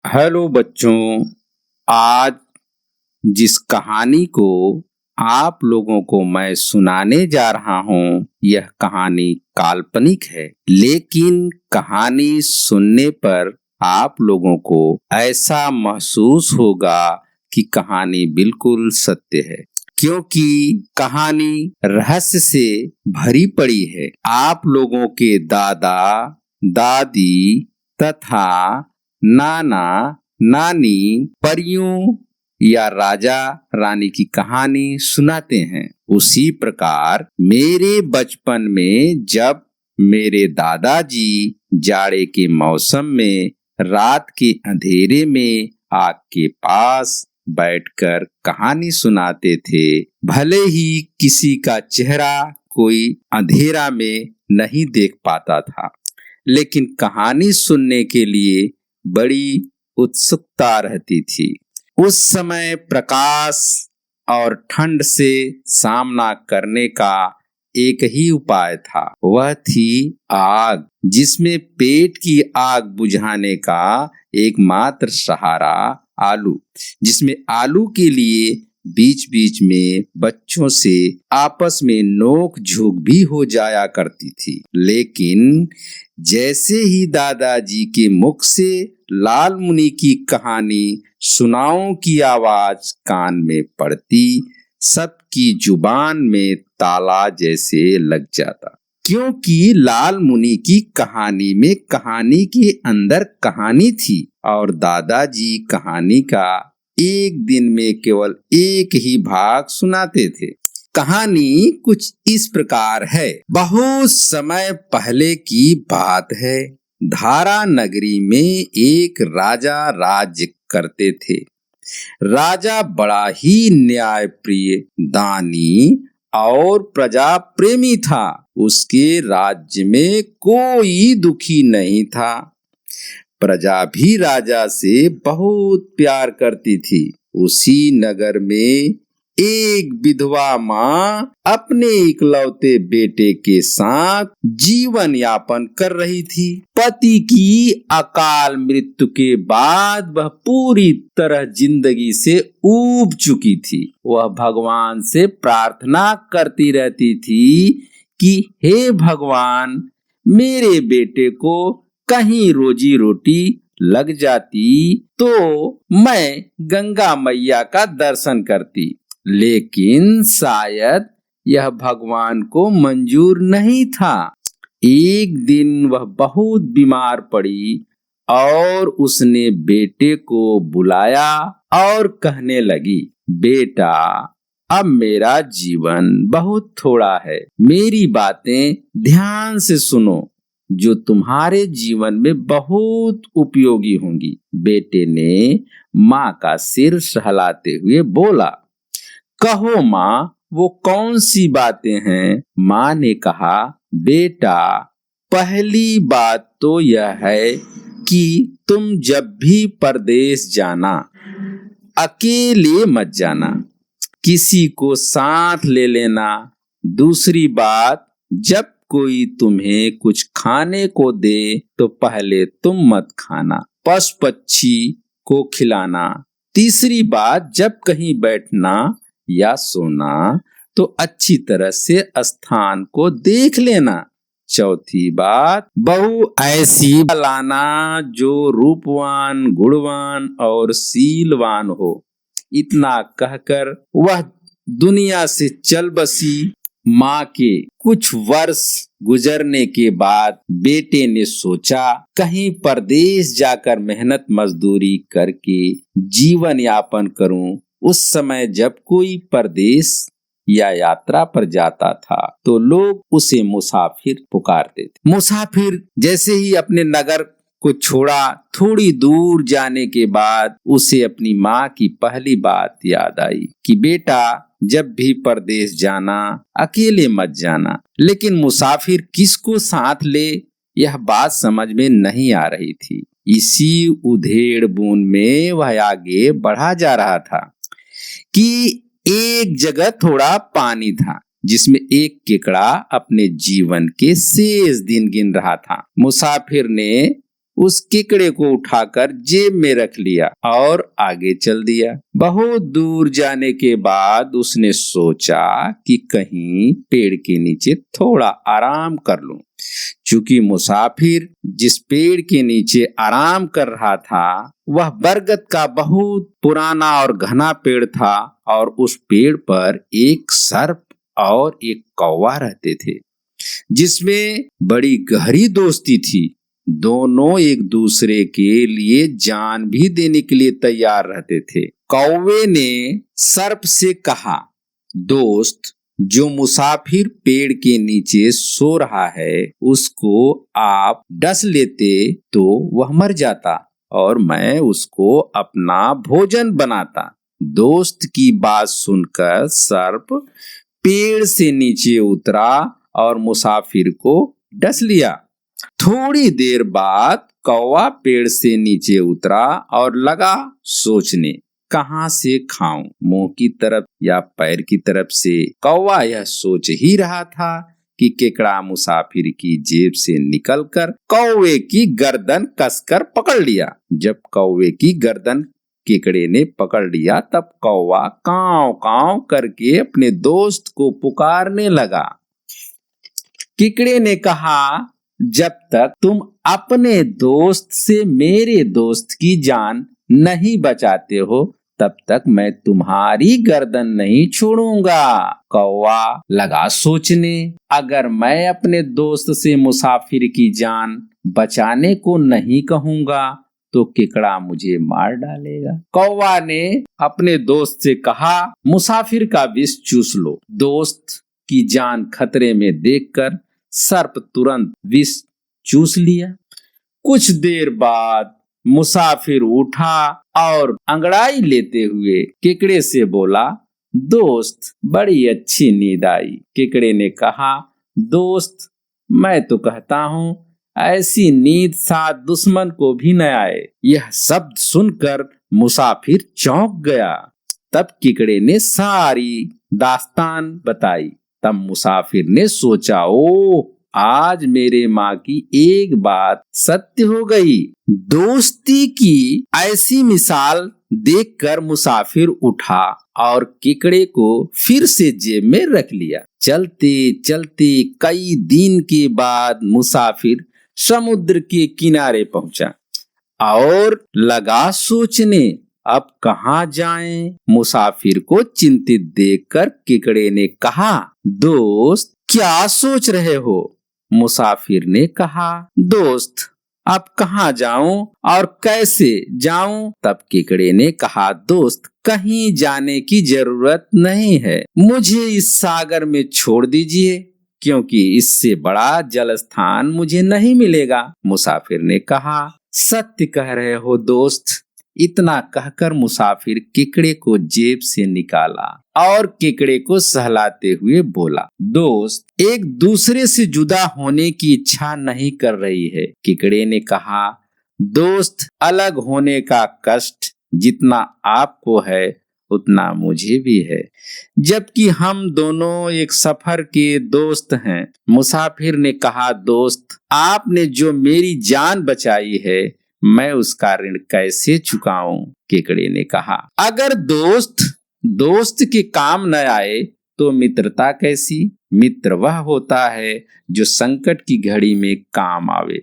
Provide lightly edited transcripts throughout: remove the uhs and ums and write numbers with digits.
Hello बच्चों। आज जिस कहानी को आप लोगों को मैं सुनाने जा रहा हूँ, यह कहानी काल्पनिक है, लेकिन कहानी सुनने पर आप लोगों को ऐसा महसूस होगा कि कहानी बिल्कुल सत्य है, क्योंकि कहानी रहस्य से भरी पड़ी है। आप लोगों के दादा दादी तथा नाना नानी परियों या राजा रानी की कहानी सुनाते हैं। उसी प्रकार मेरे बचपन में जब मेरे दादाजी जाड़े के मौसम में रात के अंधेरे में आग के पास बैठकर कहानी सुनाते थे, भले ही किसी का चेहरा कोई अंधेरा में नहीं देख पाता था, लेकिन कहानी सुनने के लिए बड़ी उत्सुकता रहती थी। उस समय प्रकाश और ठंड से सामना करने का एक ही उपाय था, वह थी आग, जिसमें पेट की आग बुझाने का एकमात्र सहारा आलू, जिसमें आलू के लिए बीच बीच में बच्चों से आपस में नोक झोंक भी हो जाया करती थी। लेकिन जैसे ही दादाजी के मुख से लाल मुनि की कहानी सुनाओ की आवाज कान में पड़ती, सबकी जुबान में ताला जैसे लग जाता, क्योंकि लाल मुनि की कहानी में कहानी के अंदर कहानी थी और दादाजी कहानी का एक दिन में केवल एक ही भाग सुनाते थे। कहानी कुछ इस प्रकार है। बहुत समय पहले की बात है। धारा नगरी में एक राजा राज्य करते थे। राजा बड़ा ही न्याय प्रिय, दानी और प्रजा प्रेमी था। उसके राज्य में कोई दुखी नहीं था। प्रजा भी राजा से बहुत प्यार करती थी। उसी नगर में एक विधवा माँ अपने इकलौते बेटे के साथ जीवन यापन कर रही थी। पति की अकाल मृत्यु के बाद वह पूरी तरह जिंदगी से ऊब चुकी थी। वह भगवान से प्रार्थना करती रहती थी कि हे भगवान, मेरे बेटे को कहीं रोजी रोटी लग जाती तो मैं गंगा मैया का दर्शन करती। लेकिन शायद यह भगवान को मंजूर नहीं था। एक दिन वह बहुत बीमार पड़ी और उसने बेटे को बुलाया और कहने लगी, बेटा, अब मेरा जीवन बहुत थोड़ा है, मेरी बातें ध्यान से सुनो जो तुम्हारे जीवन में बहुत उपयोगी होंगी। बेटे ने माँ का सिर सहलाते हुए बोला, कहो माँ, वो कौन सी बातें हैं? माँ ने कहा, बेटा, पहली बात तो यह है कि तुम जब भी परदेश जाना, अकेले मत जाना, किसी को साथ ले लेना। दूसरी बात, जब कोई तुम्हें कुछ खाने को दे तो पहले तुम मत खाना, पशु पक्षी को खिलाना। तीसरी बात, जब कहीं बैठना या सोना तो अच्छी तरह से स्थान को देख लेना। चौथी बात, बहू ऐसी लाना जो रूपवान, गुणवान और शीलवान हो। इतना कहकर वह दुनिया से चल बसी। माँ के कुछ वर्ष गुजरने के बाद बेटे ने सोचा, कहीं परदेश जाकर मेहनत मजदूरी करके जीवन यापन करूं। उस समय जब कोई परदेश या यात्रा पर जाता था तो लोग उसे मुसाफिर पुकारते थे। मुसाफिर जैसे ही अपने नगर को छोड़ा, थोड़ी दूर जाने के बाद उसे अपनी माँ की पहली बात याद आई कि बेटा, जब भी परदेश जाना अकेले मत जाना। लेकिन मुसाफिर किसको साथ ले, यह बात समझ में नहीं आ रही थी। इसी उधेड़ बुन में वह आगे बढ़ा जा रहा था कि एक जगह थोड़ा पानी था, जिसमें एक केकड़ा अपने जीवन के शेष दिन गिन रहा था। मुसाफिर ने उस केकड़े को उठाकर जेब में रख लिया और आगे चल दिया। बहुत दूर जाने के बाद उसने सोचा कि कहीं पेड़ के नीचे थोड़ा आराम कर लूं। चूंकि मुसाफिर जिस पेड़ के नीचे आराम कर रहा था वह बरगद का बहुत पुराना और घना पेड़ था और उस पेड़ पर एक सर्प और एक कौवा रहते थे जिसमें बड़ी गहरी दोस्ती थी। दोनों एक दूसरे के लिए जान भी देने के लिए तैयार रहते थे। कौवे ने सर्प से कहा, दोस्त, जो मुसाफिर पेड़ के नीचे सो रहा है उसको आप डस लेते तो वह मर जाता और मैं उसको अपना भोजन बनाता। दोस्त की बात सुनकर सर्प पेड़ से नीचे उतरा और मुसाफिर को डस लिया। थोड़ी देर बाद कौवा पेड़ से नीचे उतरा और लगा सोचने, कहां से खाऊं, मुंह की तरफ या पैर की तरफ से। कौवा यह सोच ही रहा था कि केकड़ा मुसाफिर की जेब से निकलकर कौवे की गर्दन कसकर पकड़ लिया। जब कौवे की गर्दन केकड़े ने पकड़ लिया तब कौवा कांव कांव करके अपने दोस्त को पुकारने लगा। केकड़े ने कहा, जब तक तुम अपने दोस्त से मेरे दोस्त की जान नहीं बचाते हो तब तक मैं तुम्हारी गर्दन नहीं छोड़ूंगा। कौवा लगा सोचने, अगर मैं अपने दोस्त से मुसाफिर की जान बचाने को नहीं कहूंगा तो केकड़ा मुझे मार डालेगा। कौवा ने अपने दोस्त से कहा, मुसाफिर का विष चूस लो। दोस्त की जान खतरे में देखकर सर्प तुरंत विष चूस लिया। कुछ देर बाद मुसाफिर उठा और अंगड़ाई लेते हुए केकड़े से बोला, दोस्त, बड़ी अच्छी नींद आई। केकड़े ने कहा, दोस्त, मैं तो कहता हूँ ऐसी नींद सात दुश्मन को भी न आए। यह शब्द सुनकर मुसाफिर चौंक गया। तब केकड़े ने सारी दास्तान बताई। तब मुसाफिर ने सोचा, ओ, आज मेरे माँ की एक बात सत्य हो गई। दोस्ती की ऐसी मिसाल देखकर मुसाफिर उठा और केकड़े को फिर से जेब में रख लिया। चलते चलते कई दिन के बाद मुसाफिर समुद्र के किनारे पहुंचा और लगा सोचने, अब कहाँ जाएं? मुसाफिर को चिंतित देखकर केकड़े ने कहा, दोस्त, क्या सोच रहे हो? मुसाफिर ने कहा, दोस्त, अब कहाँ जाऊं और कैसे जाऊं? तब केकड़े ने कहा, दोस्त, कहीं जाने की जरूरत नहीं है, मुझे इस सागर में छोड़ दीजिए क्योंकि इससे बड़ा जल स्थान मुझे नहीं मिलेगा। मुसाफिर ने कहा, सत्य कह रहे हो दोस्त। इतना कहकर मुसाफिर केकड़े को जेब से निकाला और केकड़े को सहलाते हुए बोला, दोस्त, एक दूसरे से जुदा होने की इच्छा नहीं कर रही है। केकड़े ने कहा, दोस्त, अलग होने का कष्ट जितना आपको है उतना मुझे भी है, जबकि हम दोनों एक सफर के दोस्त हैं। मुसाफिर ने कहा, दोस्त, आपने जो मेरी जान बचाई है मैं उसका ऋण कैसे चुकाऊं? केकड़े ने कहा, अगर दोस्त के काम न आए तो मित्रता कैसी? मित्र वह होता है जो संकट की घड़ी में काम आवे।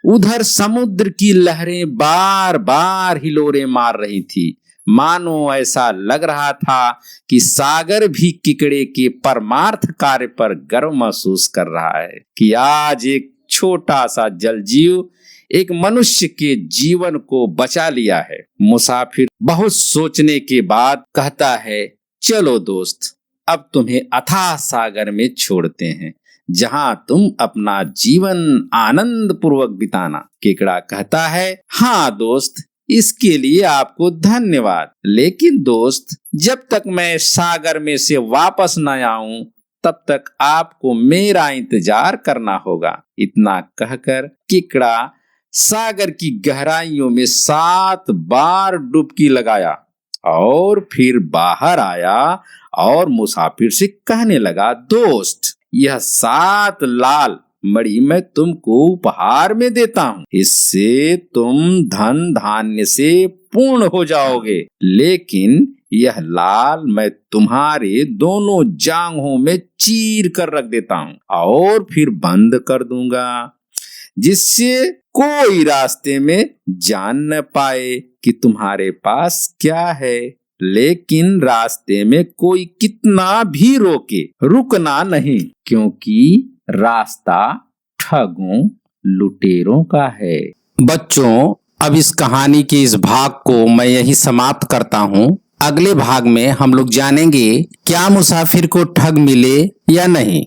उधर समुद्र की लहरें बार बार हिलोरे मार रही थी। मानो ऐसा लग रहा था कि सागर भी केकड़े के परमार्थ कार्य पर गर्व महसूस कर रहा है कि आज एक छोटा सा जलजीव एक मनुष्य के जीवन को बचा लिया है। मुसाफिर बहुत सोचने के बाद कहता है, चलो दोस्त, अब तुम्हें अथाह सागर में छोड़ते हैं जहां तुम अपना जीवन आनंद पूर्वक बिताना। केकड़ा कहता है, हाँ दोस्त, इसके लिए आपको धन्यवाद, लेकिन दोस्त, जब तक मैं सागर में से वापस न आऊं तब तक आपको मेरा इंतजार करना होगा। इतना कहकर केकड़ा सागर की गहराइयों में 7 बार डुबकी लगाया और फिर बाहर आया और मुसाफिर से कहने लगा, दोस्त, यह 7 लाल मणि मैं तुमको उपहार में देता हूँ, इससे तुम धन धान्य से पूर्ण हो जाओगे, लेकिन यह लाल मैं तुम्हारे दोनों जांघों में चीर कर रख देता हूँ और फिर बंद कर दूंगा, जिससे कोई रास्ते में जान न पाए कि तुम्हारे पास क्या है। लेकिन रास्ते में कोई कितना भी रोके रुकना नहीं, क्योंकि रास्ता ठगों लुटेरों का है। बच्चों, अब इस कहानी के इस भाग को मैं यही समाप्त करता हूँ। अगले भाग में हम लोग जानेंगे क्या मुसाफिर को ठग मिले या नहीं।